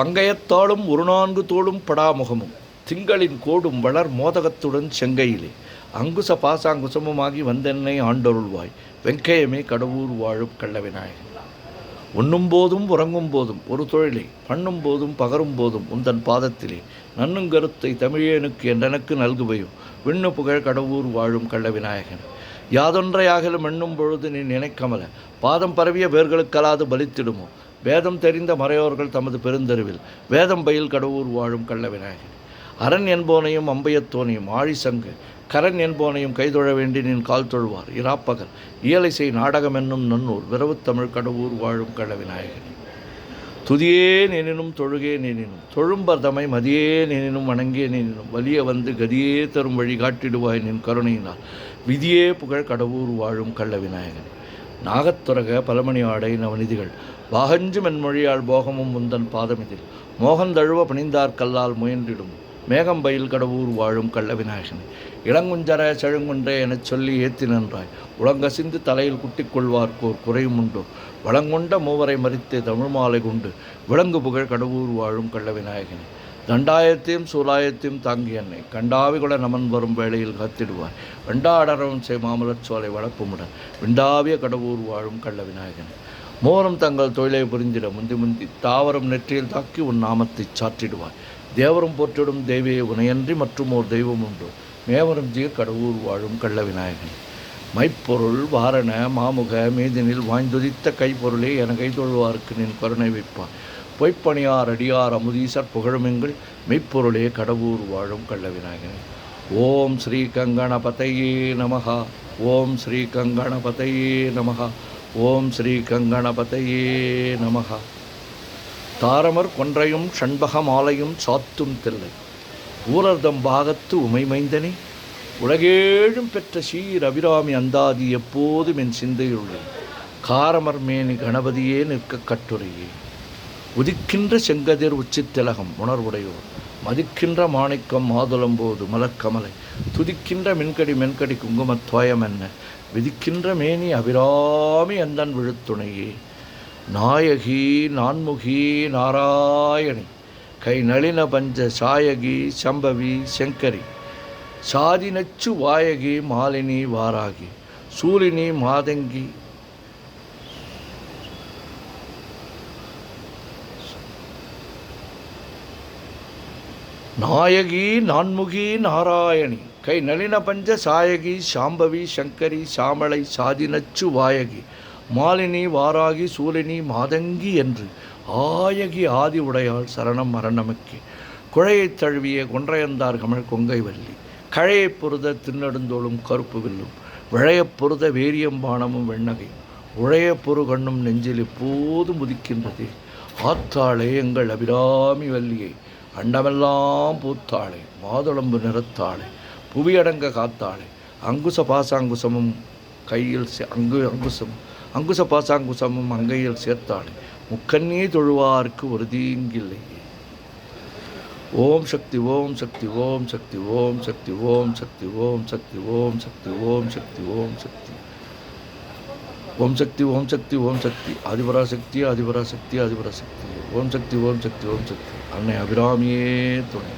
பங்கயத்தாலும் ஒரு நான்கு தோளும் படாமுகமும் திங்களின் கோடும் வளர் மோதகத்துடன் செங்கையிலே அங்குச பாசாங்குசமுமாகி வந்தென்னை ஆண்டொருள்வாய் வெங்கையமே கடவுர் வாழும் கள்ளவிநாயகன். உண்ணும் போதும் உறங்கும் போதும் ஒரு தொழிலை பண்ணும் போதும் பகரும் போதும் உந்தன் பாதத்திலே நன்னுங்கருத்தை தமிழேனுக்கு என்றெனக்கு நல்குவையோ விண்ணு புகழ் கடவுர் வாழும் கள்ளவிநாயகன். யாதொன்றையாகலும் எண்ணும் பொழுது நீ நினைக்கமல பாதம் பரவிய வேர்களுக்கலாது பலித்திடுமோ வேதம் தெரிந்த மறையோர்கள் தமது பெருந்தெருவில் வேதம் பயில் கடவுர் வாழும் கள்ளவிநாயகன். அரண் என்போனையும் அம்பையத்தோனையும் ஆழிசங்கு கரண் என்போனையும் கைதொழ வேண்டி நின் கால் தொழுவார் இராப்பகல் இயலிசை நாடகம் என்னும் நன்னூர் விரவு தமிழ் கடவுர் வாழும் கள்ளவிநாயகன். துதியே நினினும் தொழுகே நினினும் தொழும்பர்தமை மதியே நினினும் வணங்கே நினினும் வலிய வந்து கதியே தரும் வழி காட்டிடுவாய் நின் கருணையினால் விதியே புகழ் கடவுர் வாழும் கள்ளவிநாயகன். நாகத்துரக பலமணி ஆடை நவநிதிகள் வாகஞ்சு மென்மொழியால் போகமும் முந்தன் பாதமிதில் மோகந்தழுவ பணிந்தார் கல்லால் முயன்றிடும் மேகம்பயில் கடவுர் வாழும் கள்ளவிநாயகன். இளங்குஞ்சர செழுங்குன்றே எனச் சொல்லி ஏத்தி நின்றாய் உலங்கசிந்து தலையில் குட்டிக் கொள்வார்க்கோர் குறையும் உண்டோ வளங்கொண்ட மூவரை மறித்தே தமிழ் மாலை கொண்டு விலங்கு புகழ் கடவுர் வாழும் கள்ளவிநாயகன். தண்டாயத்தையும் சூலாயத்தையும் தாங்கி என்னை கண்டாவிகுல நமன் வரும் வேளையில் காத்திடுவாய் வெண்டாடரவன் செய் மாமலர் சோலை வளப்புமுடன் விண்டாவிய கடவுர் வாழும் கள்ளவிநாயகன். மோரும் தங்கள் தொழிலை புரிந்திட முந்தி முந்தி தாவரம் நெற்றியில் தாக்கி உன் நாமத்தை சாற்றிடுவாய் தேவரும் போற்றிடும் தேவியை உனையன்றி மற்றும் ஓர் தெய்வம் உண்டு மேவரும் ஜீர் கடவுர் வாழும் கள்ளவிநாயகன். மைப்பொருள் வாரண மாமுக மீதினில் வாய்ந்துதித்த கைப்பொருளே என கைதொழுவாருக்கு நின் கருணை வைப்பான் பொய்ப்பணியார் அடியார் அமுதீசர் புகழுமெங்கள் மெய்ப்பொருளே கடவுர் வாழும் கள்ளவிநாயகன். ஓம் ஸ்ரீ கங்கணபதையே நமஹா ஓம் ஸ்ரீ கங்கணபதையே நமஹா ஓம் ஸ்ரீ கங்கணபதையே நமஹா. தாரமர் கொன்றையும் ஷண்பக மாலையும் சாத்தும் தில்லை ஊரர்தம் பாகத்து உமைமைந்தனே உலகேழும் பெற்ற சீர் அபிராமி அந்தாதி எப்போதும் என் சிந்தையுள்ளே காரமர் மேனி கணபதியே நிற்க கட்டுரையே உதிக்கின்ற செங்கதிர் உச்சித்திலகம் உணர்வுடையோர் மதிக்கின்ற மாணிக்கம் மாதுளம்போது மலர்கமலை துதிக்கின்ற மென்கடி குங்குமத்வயம் என்ன விதிக்கின்ற மேனி அபிராமி அந்தன் விழுத்துணையே நாயகி நான்முகி நாராயணி கை நளின பஞ்ச சாயகி சம்பவி செங்கரி சாதி நச்சு வாயகி மாலினி வாராகி சூலினி மாதங்கி நாயகி நான்முகி நாராயணி கை நளின பஞ்ச சாயகி சாம்பவி சங்கரி சாமளை சாதி நச்சு வாயகி மாலினி வாராகி சூலினி மாதங்கி என்று ஆயகி ஆதி உடையாள் சரணம் மரணமக்கே குழையைத் தழுவிய கொன்றையந்தார் கமழ் கொங்கை வள்ளி கழையைப் பொருத தின்னெடுந்தோளும் கருப்பு வில்லும் விழையப் பொருத வேரியம்பானமும் வெண்ணகையும் உழையப் பொறு கண்ணும் நெஞ்சில் எப்போதும் உதிக்கின்றதே ஆத்தாளே எங்கள் அபிராமி வள்ளியை அண்டமெல்லாம் பூத்தாளே மாதுளம்பு நிறத்தாளே புவியடங்க காத்தாளே அங்குச பாசாங்குசமும் கையில் அங்குச பாசாங்குசமும் அங்கையில் சேர்த்தாளே முக்கண்ணே தொழுவார்க்கு ஒரு தீங்கில்லையே. ஓம் சக்தி ஓம் சக்தி ஓம் சக்தி ஓம் சக்தி ஓம் சக்தி ஓம் சக்தி ஓம் சக்தி ஓம் சக்தி ஓம் சக்தி ஓம் சக்தி ஓம் சக்தி ஓம் சக்தி ஆதிபராசக்தி ஆதிபராசக்தி ஆதிபராசக்தி ஓம் சக்தி ஓம் சக்தி ஓம் சக்தி அன்னை அபிராமியே துணை.